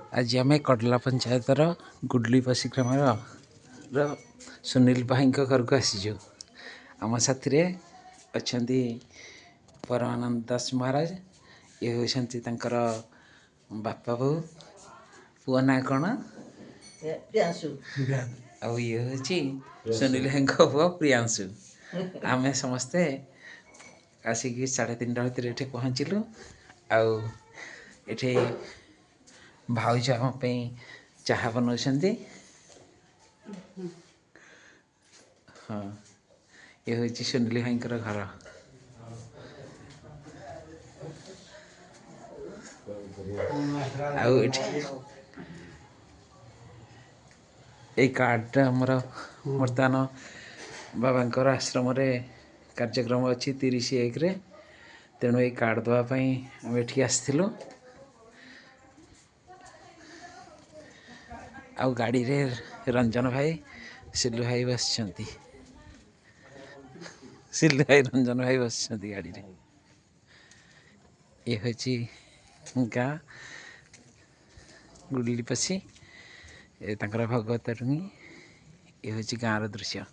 आज आम कडला पंचायतर गुडलीपसी ग्राम सुनील भाई घर को आसीचु। आम साथी अच्छा परमानंद दास महाराज ये होती बापा बो पुआ ना कौन आ ये हूँ सुनील भाई पुआ प्रियांशु। आम समस्ते आसिक 3:30 भितर पहुँचलु। आठे भाउज आम चाहा बनाऊँ। हाँ ये हूँ सुनील भाई घर। कार्डटा आमर बर्तमान बाबांकर आश्रम कार्यक्रम अच्छी 30/1 तेणु ये कार्ड देवाई आम ये आसलु। आउ गाड़ी रे रंजन भाई सिल्लू भाई बस सिल्लू भाई रंजन भाई बस गाड़ी रे। ये हूँ गाँ गुडलीपसी भगवत रुंगी। ये हूँ गाँव दृश्य।